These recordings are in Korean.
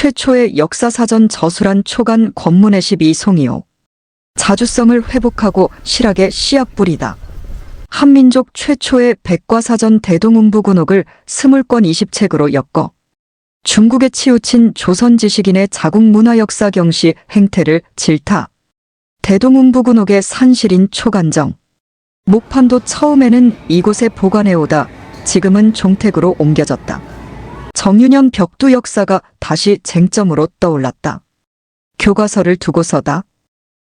최초의 역사사전 저술한 초간 권문의 12송이요. 자주성을 회복하고 실학에 씨앗 뿌리다. 한민족 최초의 백과사전 대동음부군옥을 20권 20책으로 엮어 중국에 치우친 조선 지식인의 자국 문화 역사 경시 행태를 질타. 대동음부군옥의 산실인 초간정. 목판도 처음에는 이곳에 보관해오다 지금은 종택으로 옮겨졌다. 정유년 벽두 역사가 다시 쟁점으로 떠올랐다. 교과서를 두고서다.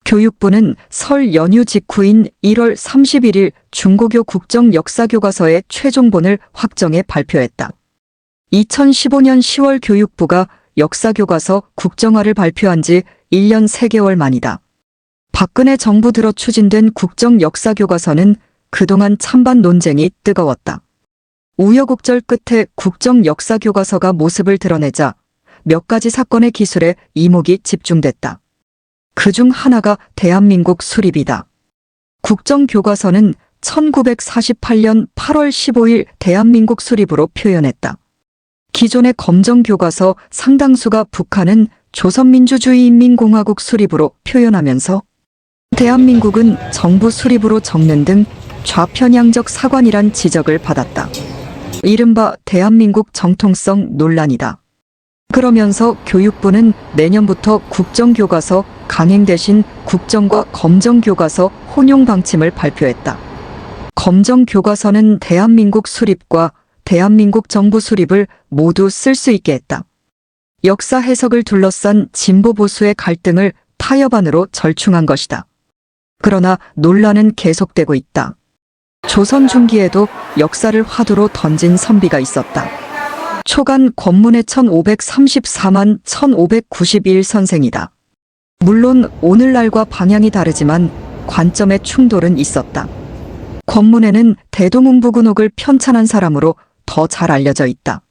교육부는 설 연휴 직후인 1월 31일 중고교 국정역사교과서의 최종본을 확정해 발표했다. 2015년 10월 교육부가 역사교과서 국정화를 발표한 지 1년 3개월 만이다. 박근혜 정부 들어 추진된 국정역사교과서는 그동안 찬반 논쟁이 뜨거웠다. 우여곡절 끝에 국정역사교과서가 모습을 드러내자 몇 가지 사건의 기술에 이목이 집중됐다. 그중 하나가 대한민국 수립이다. 국정교과서는 1948년 8월 15일 대한민국 수립으로 표현했다. 기존의 검정교과서 상당수가 북한은 조선민주주의인민공화국 수립으로 표현하면서 대한민국은 정부 수립으로 적는 등 좌편향적 사관이란 지적을 받았다. 이른바 대한민국 정통성 논란이다. 그러면서 교육부는 내년부터 국정교과서 강행 대신 국정과 검정교과서 혼용 방침을 발표했다. 검정교과서는 대한민국 수립과 대한민국 정부 수립을 모두 쓸 수 있게 했다. 역사 해석을 둘러싼 진보 보수의 갈등을 타협안으로 절충한 것이다. 그러나 논란은 계속되고 있다. 조선 중기에도 역사를 화두로 던진 선비가 있었다. 초간 권문의 1534만 1591 선생이다. 물론 오늘날과 방향이 다르지만 관점의 충돌은 있었다. 권문에는 대동음부군옥을 편찬한 사람으로 더 잘 알려져 있다.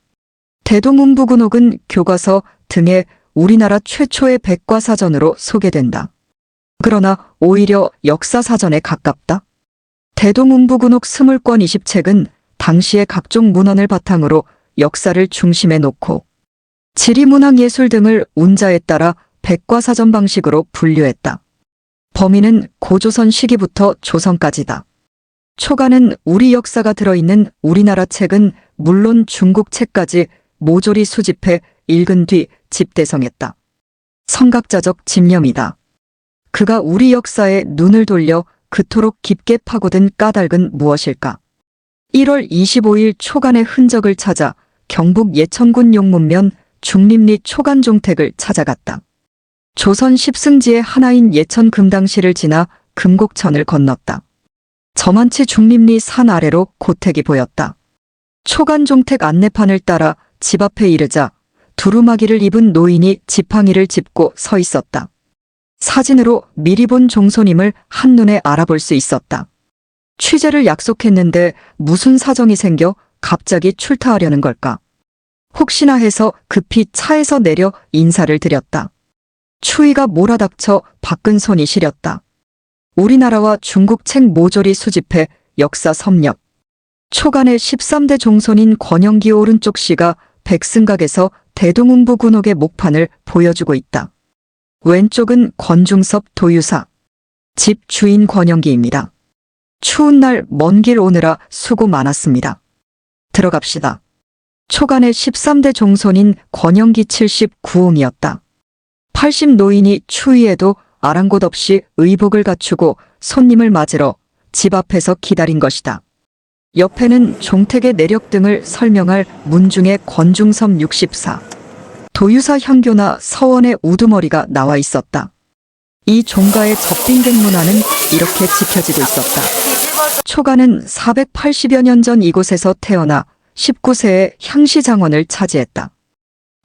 대동음부군옥은 교과서 등의 우리나라 최초의 백과사전으로 소개된다. 그러나 오히려 역사사전에 가깝다. 대동음부군옥 20권 20책은 당시의 각종 문헌을 바탕으로 역사를 중심에 놓고 지리문학예술 등을 운자에 따라 백과사전 방식으로 분류했다. 범위는 고조선 시기부터 조선까지다. 초간은 우리 역사가 들어있는 우리나라 책은 물론 중국 책까지 모조리 수집해 읽은 뒤 집대성했다. 성각자적 집념이다. 그가 우리 역사에 눈을 돌려 그토록 깊게 파고든 까닭은 무엇일까? 1월 25일 초간의 흔적을 찾아 경북 예천군 용문면 중림리 초간종택을 찾아갔다. 조선 십승지의 하나인 예천 금당시를 지나 금곡천을 건넜다. 저만치 중림리 산 아래로 고택이 보였다. 초간종택 안내판을 따라 집 앞에 이르자 두루마기를 입은 노인이 지팡이를 짚고 서 있었다. 사진으로 미리 본 종손임을 한눈에 알아볼 수 있었다. 취재를 약속했는데 무슨 사정이 생겨 갑자기 출타하려는 걸까? 혹시나 해서 급히 차에서 내려 인사를 드렸다. 추위가 몰아닥쳐 밖은 손이 시렸다. 우리나라와 중국 책 모조리 수집해 역사 섭렵. 초간의 13대 종손인 권영기 오른쪽 씨가 백승각에서 대동음부군옥의 목판을 보여주고 있다. 왼쪽은 권중섭 도유사. 집 주인 권영기입니다. 추운 날 먼 길 오느라 수고 많았습니다. 들어갑시다. 초간의 13대 종손인 권영기 79옹이었다. 80 노인이 추위에도 아랑곳 없이 의복을 갖추고 손님을 맞으러 집 앞에서 기다린 것이다. 옆에는 종택의 내력 등을 설명할 문중의 권중섭 64. 도유사 향교나 서원의 우두머리가 나와 있었다. 이 종가의 접빈객 문화는 이렇게 지켜지고 있었다. 초간은 480여 년 전 이곳에서 태어나 19세에 향시장원을 차지했다.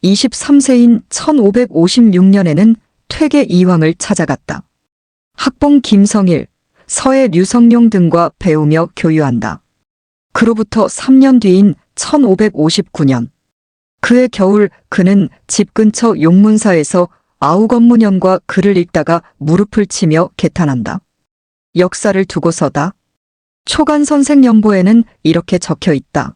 23세인 1556년에는 퇴계 이황을 찾아갔다. 학봉 김성일, 서해 류성룡 등과 배우며 교유한다. 그로부터 3년 뒤인 1559년. 그해 겨울 그는 집 근처 용문사에서 아우건문연과 글을 읽다가 무릎을 치며 개탄한다. 역사를 두고서다. 초간 선생 연보에는 이렇게 적혀 있다.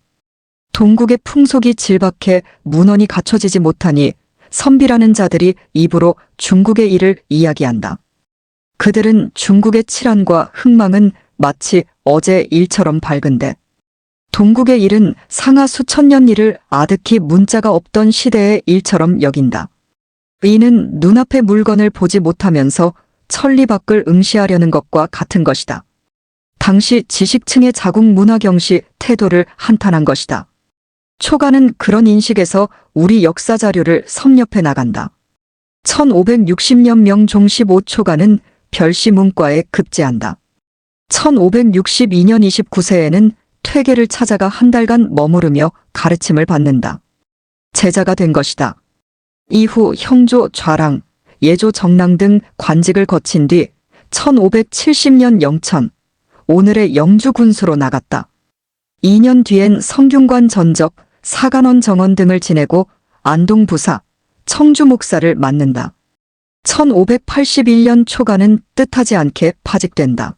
동국의 풍속이 질박해 문헌이 갖춰지지 못하니 선비라는 자들이 입으로 중국의 일을 이야기한다. 그들은 중국의 칠안과 흥망은 마치 어제 일처럼 밝은데 동국의 일은 상하 수천 년 일을 아득히 문자가 없던 시대의 일처럼 여긴다. 이는 눈앞의 물건을 보지 못하면서 천리 밖을 응시하려는 것과 같은 것이다. 당시 지식층의 자국 문화 경시 태도를 한탄한 것이다. 초가는 그런 인식에서 우리 역사 자료를 섭렵해 나간다. 1560년 명종 15초가는 별시 문과에 급제한다. 1562년 29세에는 퇴계를 찾아가 한 달간 머무르며 가르침을 받는다. 제자가 된 것이다. 이후 형조 좌랑, 예조 정랑 등 관직을 거친 뒤 1570년 영천, 오늘의 영주 군수로 나갔다. 2년 뒤엔 성균관 전적, 사간원 정원 등을 지내고 안동 부사, 청주 목사를 맡는다. 1581년 초가는 뜻하지 않게 파직된다.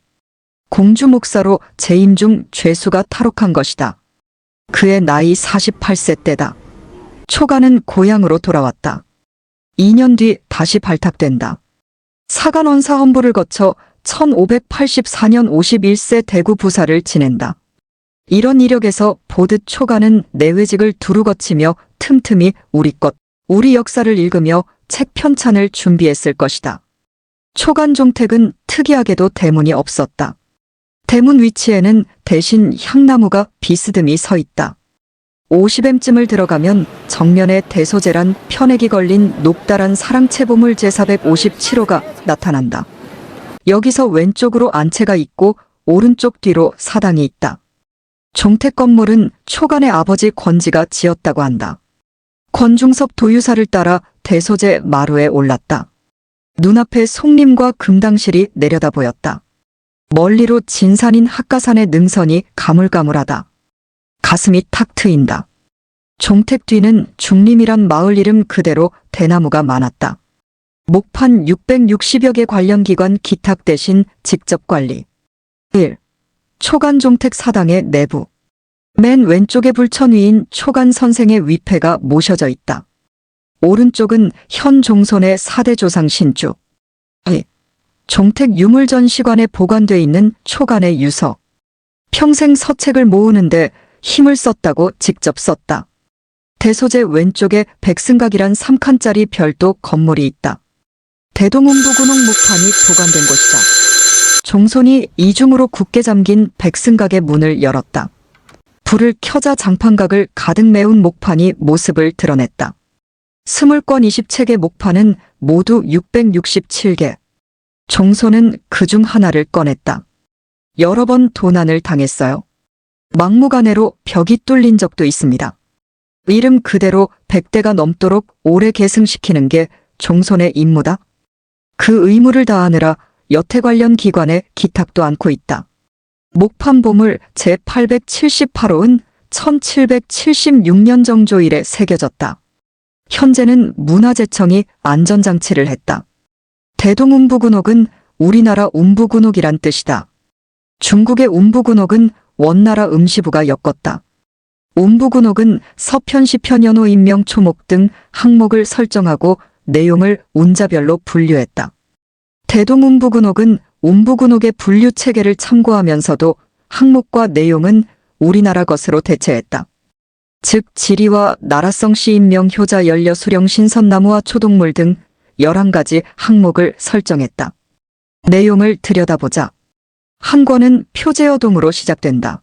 공주 목사로 재임 중 죄수가 탈옥한 것이다. 그의 나이 48세 때다. 초가는 고향으로 돌아왔다. 2년 뒤 다시 발탁된다. 사간원 사헌부를 거쳐 1584년 51세 대구 부사를 지낸다. 이런 이력에서 보듯 초가는 내외직을 두루 거치며 틈틈이 우리 것, 우리 역사를 읽으며 책 편찬을 준비했을 것이다. 초간 종택은 특이하게도 대문이 없었다. 대문 위치에는 대신 향나무가 비스듬히 서 있다. 50엠쯤을 들어가면 정면에 대소재란 편액이 걸린 높다란 사랑채보물 제457호가 나타난다. 여기서 왼쪽으로 안채가 있고 오른쪽 뒤로 사당이 있다. 종택 건물은 초간의 아버지 권지가 지었다고 한다. 권중섭 도유사를 따라 대소재 마루에 올랐다. 눈앞에 송림과 금당실이 내려다 보였다. 멀리로 진산인 학가산의 능선이 가물가물하다. 가슴이 탁 트인다. 종택 뒤는 중림이란 마을 이름 그대로 대나무가 많았다. 목판 660여 개 관련 기관 기탁 대신 직접 관리. 1. 초간 종택 사당의 내부. 맨 왼쪽에 불천 위인 초간 선생의 위패가 모셔져 있다. 오른쪽은 현 종손의 4대 조상 신주. 2. 종택 유물전시관에 보관돼 있는 초간의 유서. 평생 서책을 모으는데 힘을 썼다고 직접 썼다. 대소재 왼쪽에 백승각이란 3칸짜리 별도 건물이 있다. 대동운부군옥 목판이 보관된 곳이다. 종손이 이중으로 굳게 잠긴 백승각의 문을 열었다. 불을 켜자 장판각을 가득 메운 목판이 모습을 드러냈다. 스물권 20책의 목판은 모두 667개. 종손은 그중 하나를 꺼냈다. 여러 번 도난을 당했어요. 막무가내로 벽이 뚫린 적도 있습니다. 이름 그대로 100대가 넘도록 오래 계승시키는 게 종손의 임무다. 그 의무를 다하느라 여태 관련 기관에 기탁도 않고 있다. 목판 보물 제878호은 1776년 정조일에 새겨졌다. 현재는 문화재청이 안전장치를 했다. 대동운부군옥은 우리나라 운부군옥이란 뜻이다. 중국의 운부군옥은 원나라 음시부가 엮었다. 운부군옥은 서편 시편 연호 인명 초목 등 항목을 설정하고 내용을 운자별로 분류했다. 대동운부군옥은 운부군옥의 분류 체계를 참고하면서도 항목과 내용은 우리나라 것으로 대체했다. 즉 지리와 나라성 시인명 효자 연려 수령 신선나무와 초동물 등 11가지 항목을 설정했다. 내용을 들여다보자. 한 권은 표제어동으로 시작된다.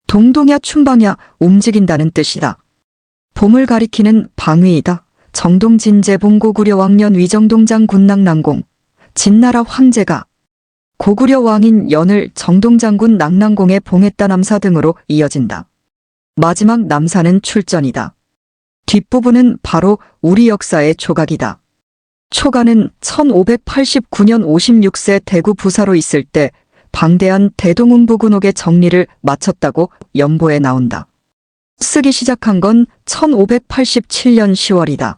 동동야 춘방야 움직인다는 뜻이다. 봄을 가리키는 방위이다. 정동진제 봉고구려 왕년 위정동장 군낭낭공 진나라 황제가 고구려 왕인 연을 정동장군 낭낭공에 봉했다 남사 등으로 이어진다. 마지막 남사는 출전이다. 뒷부분은 바로 우리 역사의 조각이다. 초가는 1589년 56세 대구 부사로 있을 때 방대한 대동운부군옥의 정리를 마쳤다고 연보에 나온다. 쓰기 시작한 건 1587년 10월이다.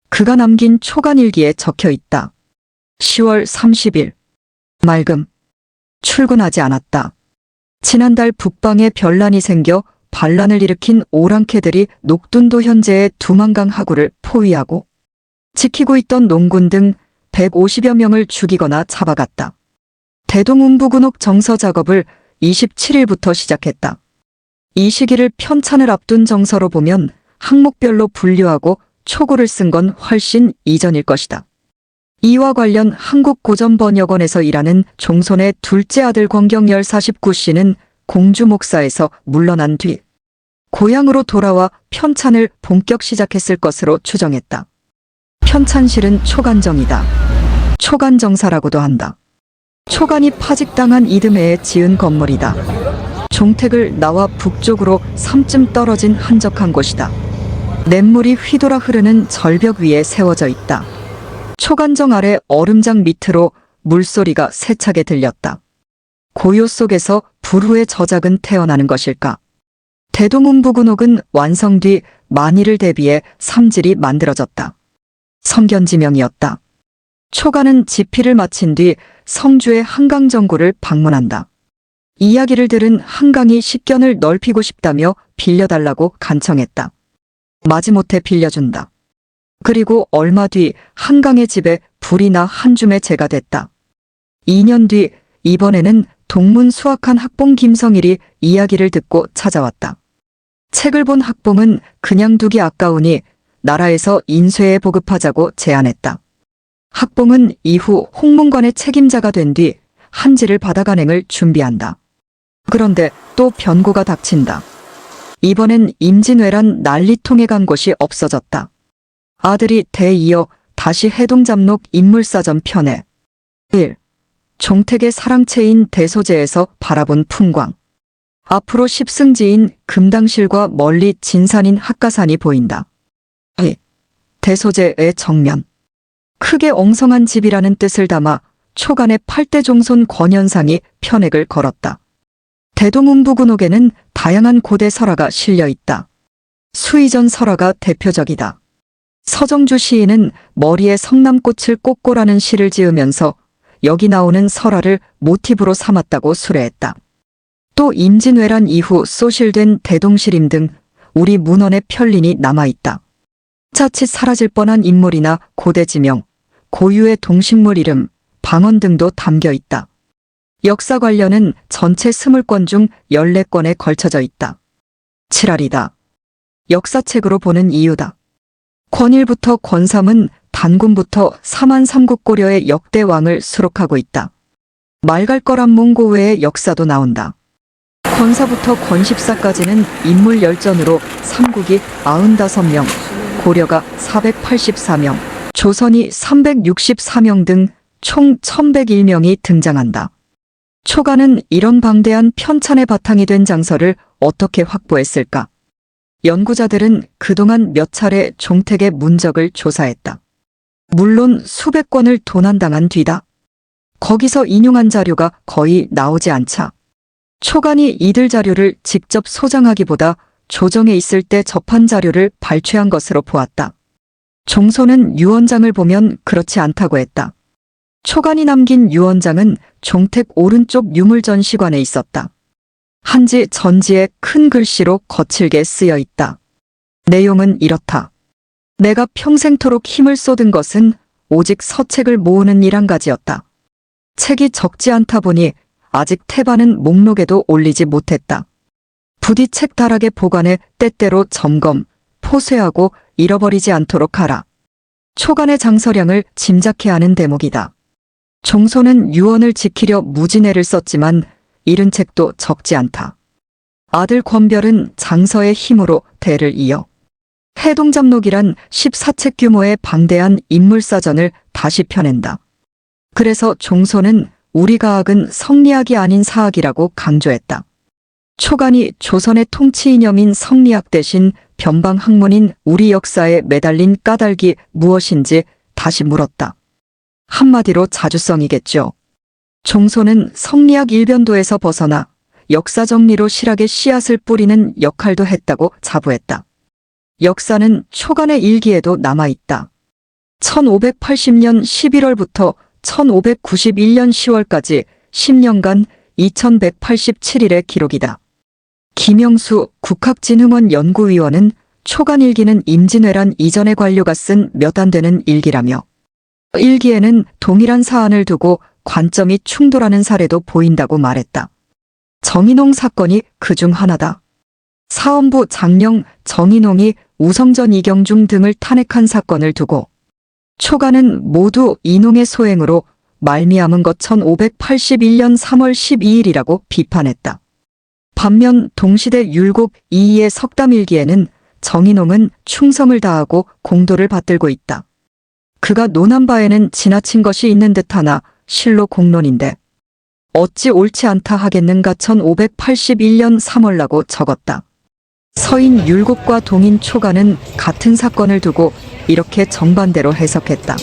그가 남긴 초간일기에 적혀 있다. 10월 30일. 맑음. 출근하지 않았다. 지난달 북방에 변란이 생겨 반란을 일으킨 오랑캐들이 녹둔도 현재의 두만강 하구를 포위하고 지키고 있던 농군 등 150여 명을 죽이거나 잡아갔다. 대동운부군옥 정서 작업을 27일부터 시작했다. 이 시기를 편찬을 앞둔 정서로 보면 항목별로 분류하고 초고를 쓴 건 훨씬 이전일 것이다. 이와 관련 한국고전번역원에서 일하는 종손의 둘째 아들 권경열 49씨는 공주 목사에서 물러난 뒤 고향으로 돌아와 편찬을 본격 시작했을 것으로 추정했다. 편찬실은 초간정이다. 초간정사라고도 한다. 초간이 파직당한 이듬해에 지은 건물이다. 종택을 나와 북쪽으로 3쯤 떨어진 한적한 곳이다. 냇물이 휘돌아 흐르는 절벽 위에 세워져 있다. 초간정 아래 얼음장 밑으로 물소리가 세차게 들렸다. 고요 속에서 불후의 저작은 태어나는 것일까? 대동운부군옥은 완성 뒤 만일을 대비해 삼질이 만들어졌다. 성견지명이었다. 초간은 집필을 마친 뒤 성주의 한강정구를 방문한다. 이야기를 들은 한강이 식견을 넓히고 싶다며 빌려달라고 간청했다. 마지못해 빌려준다. 그리고 얼마 뒤 한강의 집에 불이 나 한 줌의 재가 됐다. 2년 뒤 이번에는 동문 수학한 학봉 김성일이 이야기를 듣고 찾아왔다. 책을 본 학봉은 그냥 두기 아까우니 나라에서 인쇄해 보급하자고 제안했다. 학봉은 이후 홍문관의 책임자가 된 뒤 한지를 받아 간행을 준비한다. 그런데 또 변고가 닥친다. 이번엔 임진왜란 난리통에 간 곳이 없어졌다. 아들이 대이어 다시 해동잡록 인물사전 편에 1. 종택의 사랑채인 대소제에서 바라본 풍광. 앞으로 십승지인 금당실과 멀리 진산인 학가산이 보인다. 2. 대소제의 정면. 크게 엉성한 집이라는 뜻을 담아 초간의 8대 종손 권현상이 편액을 걸었다. 대동운부군옥에는 다양한 고대 설화가 실려 있다. 수의전 설화가 대표적이다. 서정주 시인은 머리에 성남꽃을 꽂고라는 시를 지으면서 여기 나오는 설화를 모티브로 삼았다고 수레했다. 또 임진왜란 이후 소실된 대동시림 등 우리 문헌의 편린이 남아있다. 자칫 사라질 뻔한 인물이나 고대 지명, 고유의 동식물 이름, 방언 등도 담겨 있다. 역사 관련은 전체 20권 중 14권에 걸쳐져 있다. 7알이다. 역사책으로 보는 이유다. 권일부터 권삼은 단군부터 사만삼국고려의 역대 왕을 수록하고 있다. 말갈거란 몽고 외의 역사도 나온다. 권사부터 권십사까지는 인물 열전으로 삼국이 95명, 고려가 484명, 조선이 364명 등 총 1101명이 등장한다. 초간은 이런 방대한 편찬의 바탕이 된 장서를 어떻게 확보했을까? 연구자들은 그동안 몇 차례 종택의 문적을 조사했다. 물론 수백 권을 도난당한 뒤다. 거기서 인용한 자료가 거의 나오지 않자 초간이 이들 자료를 직접 소장하기보다 조정에 있을 때 접한 자료를 발췌한 것으로 보았다. 종소는 유언장을 보면 그렇지 않다고 했다. 초간이 남긴 유언장은 종택 오른쪽 유물전시관에 있었다. 한지 전지에 큰 글씨로 거칠게 쓰여 있다. 내용은 이렇다. 내가 평생토록 힘을 쏟은 것은 오직 서책을 모으는 일 한 가지였다. 책이 적지 않다 보니 아직 태반은 목록에도 올리지 못했다. 부디 책 다락에 보관해 때때로 점검, 포쇄하고 잃어버리지 않도록 하라. 초간의 장서량을 짐작해 하는 대목이다. 종소는 유언을 지키려 무진애를 썼지만 잃은 책도 적지 않다. 아들 권별은 장서의 힘으로 대를 이어 해동잡록이란 14책 규모의 방대한 인물사전을 다시 펴낸다. 그래서 종소는 우리 가학은 성리학이 아닌 사학이라고 강조했다. 초간이 조선의 통치 이념인 성리학 대신 변방 학문인 우리 역사에 매달린 까닭이 무엇인지 다시 물었다. 한마디로 자주성이겠죠. 종소는 성리학 일변도에서 벗어나 역사 정리로 실학의 씨앗을 뿌리는 역할도 했다고 자부했다. 역사는 초간의 일기에도 남아있다. 1580년 11월부터 1591년 10월까지 10년간 2187일의 기록이다. 김영수 국학진흥원 연구위원은 초간일기는 임진왜란 이전의 관료가 쓴 몇 안 되는 일기라며 일기에는 동일한 사안을 두고 관점이 충돌하는 사례도 보인다고 말했다. 정인홍 사건이 그중 하나다. 사헌부 장령 정인홍이 우성전 이경중 등을 탄핵한 사건을 두고 초간은 모두 인홍의 소행으로 말미암은 것 1581년 3월 12일이라고 비판했다. 반면 동시대 율곡 이이의 석담일기에는 정인홍은 충성을 다하고 공도를 받들고 있다. 그가 논한 바에는 지나친 것이 있는 듯하나 실로 공론인데 어찌 옳지 않다 하겠는가 1581년 3월라고 적었다. 서인 율곡과 동인 초간은 같은 사건을 두고 이렇게 정반대로 해석했다.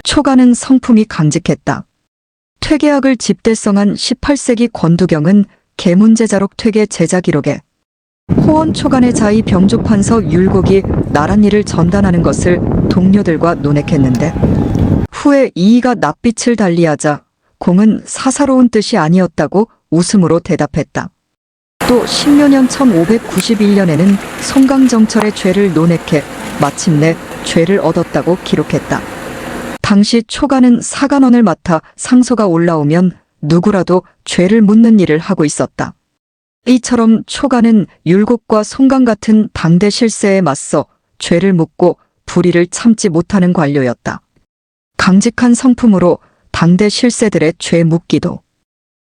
초간은 성품이 강직했다. 퇴계학을 집대성한 18세기 권두경은 계문제자록 퇴계 제자 기록에 호원 초간의 자의 병조판서 율곡이 나랏일을 전단하는 것을 동료들과 논했겠는데 후에 이이가 낯빛을 달리하자 공은 사사로운 뜻이 아니었다고 웃음으로 대답했다. 또 신묘년 1591년에는 송강정철의 죄를 논핵해 마침내 죄를 얻었다고 기록했다. 당시 초간은 사간원을 맡아 상소가 올라오면 누구라도 죄를 묻는 일을 하고 있었다. 이처럼 초간은 율곡과 송강 같은 당대 실세에 맞서 죄를 묻고 불의를 참지 못하는 관료였다. 강직한 성품으로 당대 실세들의 죄 묻기도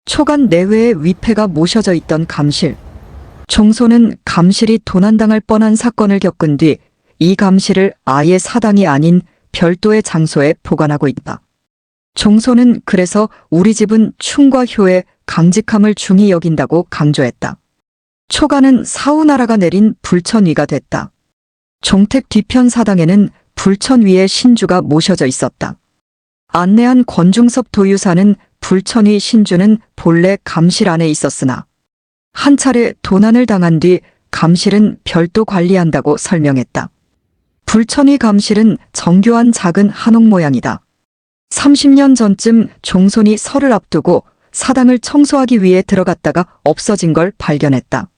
초간 내외에 위패가 모셔져 있던 감실. 종소는 감실이 도난당할 뻔한 사건을 겪은 뒤 이 감실을 아예 사당이 아닌 별도의 장소에 보관하고 있다. 종소는 그래서 우리 집은 충과 효의 강직함을 중히 여긴다고 강조했다. 초간은 사우나라가 내린 불천위가 됐다. 종택 뒤편 사당에는 불천위의 신주가 모셔져 있었다. 안내한 권중섭 도유사는 불천위 신주는 본래 감실 안에 있었으나 한 차례 도난을 당한 뒤 감실은 별도 관리한다고 설명했다. 불천위 감실은 정교한 작은 한옥 모양이다. 30년 전쯤 종손이 설을 앞두고 사당을 청소하기 위해 들어갔다가 없어진 걸 발견했다.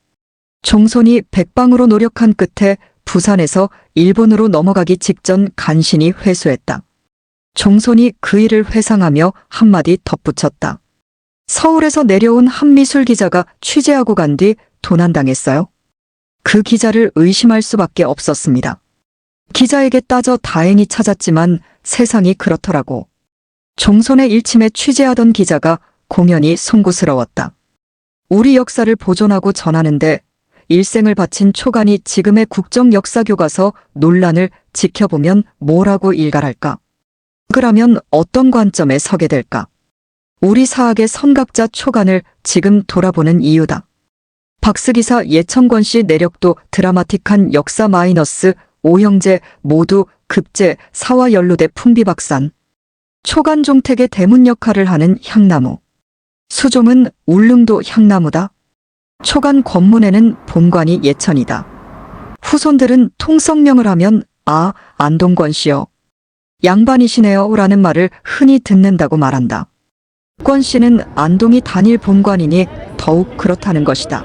종손이 백방으로 노력한 끝에 부산에서 일본으로 넘어가기 직전 간신히 회수했다. 종손이 그 일을 회상하며 한마디 덧붙였다. 서울에서 내려온 한미술 기자가 취재하고 간 뒤 도난당했어요. 그 기자를 의심할 수밖에 없었습니다. 기자에게 따져 다행히 찾았지만 세상이 그렇더라고. 종손의 일침에 취재하던 기자가 공연히 송구스러웠다. 우리 역사를 보존하고 전하는데 일생을 바친 초간이 지금의 국정역사교과서 논란을 지켜보면 뭐라고 일갈할까? 그러면 어떤 관점에 서게 될까? 우리 사학의 선각자 초간을 지금 돌아보는 이유다. 박스기사 예천권 씨 내력도 드라마틱한 역사 마이너스 오형제 모두 급제 사와 연루대 풍비박산. 초간 종택의 대문 역할을 하는 향나무. 수종은 울릉도 향나무다. 초간 권문에는 본관이 예천이다. 후손들은 통성명을 하면 아 안동권 씨요. 양반이시네요 라는 말을 흔히 듣는다고 말한다. 권 씨는 안동이 단일 본관이니 더욱 그렇다는 것이다.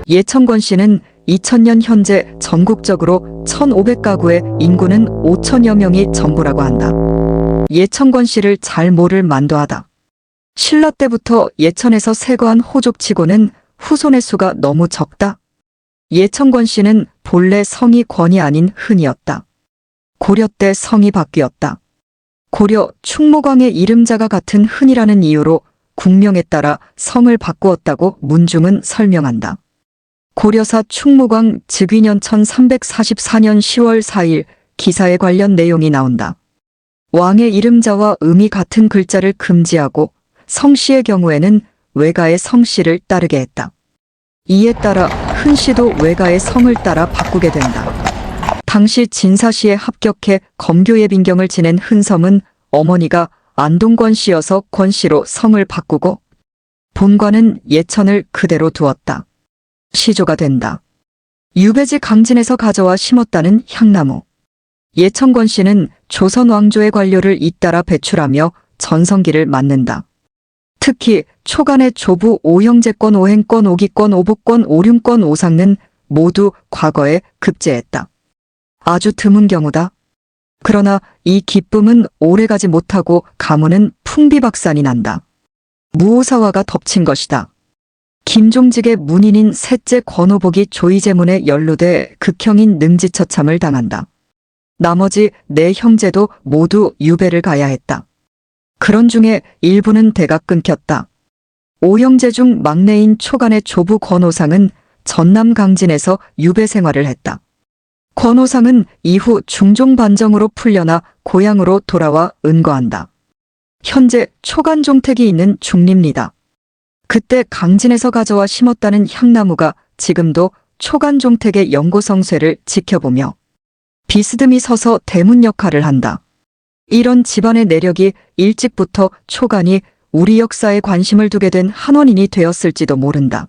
예천권 씨는 2000년 현재 전국적으로 1500가구의 인구는 5000여 명이 전부라고 한다. 예천권 씨를 잘 모를 만도하다. 신라 때부터 예천에서 세거한 호족치고는 후손의 수가 너무 적다. 예천권 씨는 본래 성이 권이 아닌 흔이었다. 고려 때 성이 바뀌었다. 고려 충무광의 이름자가 같은 흔이라는 이유로 국명에 따라 성을 바꾸었다고 문중은 설명한다. 고려사 충무광 즉위년 1344년 10월 4일 기사에 관련 내용이 나온다. 왕의 이름자와 음이 같은 글자를 금지하고 성씨의 경우에는 외가의 성씨를 따르게 했다. 이에 따라 흔씨도 외가의 성을 따라 바꾸게 된다. 당시 진사시에 합격해 검교예빈경을 지낸 흔섬은 어머니가 안동권 씨여서 권 씨로 성을 바꾸고 본관은 예천을 그대로 두었다. 시조가 된다. 유배지 강진에서 가져와 심었다는 향나무. 예천권 씨는 조선 왕조의 관료를 잇따라 배출하며 전성기를 맞는다. 특히 초간의 조부 오형제권 오행권 오기권 오복권 오륜권 오상는 모두 과거에 급제했다. 아주 드문 경우다. 그러나 이 기쁨은 오래가지 못하고 가문은 풍비박산이 난다. 무오사화가 덮친 것이다. 김종직의 문인인 셋째 권오복이 조이제문에 연루돼 극형인 능지처참을 당한다. 나머지 네 형제도 모두 유배를 가야 했다. 그런 중에 일부는 대가 끊겼다. 오형제 중 막내인 초간의 조부 권오상은 전남 강진에서 유배 생활을 했다. 권오상은 이후 중종 반정으로 풀려나 고향으로 돌아와 은거한다. 현재 초간 종택이 있는 중림리다. 그때 강진에서 가져와 심었다는 향나무가 지금도 초간 종택의 영고성쇠를 지켜보며 비스듬히 서서 대문 역할을 한다. 이런 집안의 내력이 일찍부터 초간이 우리 역사에 관심을 두게 된 한원인이 되었을지도 모른다.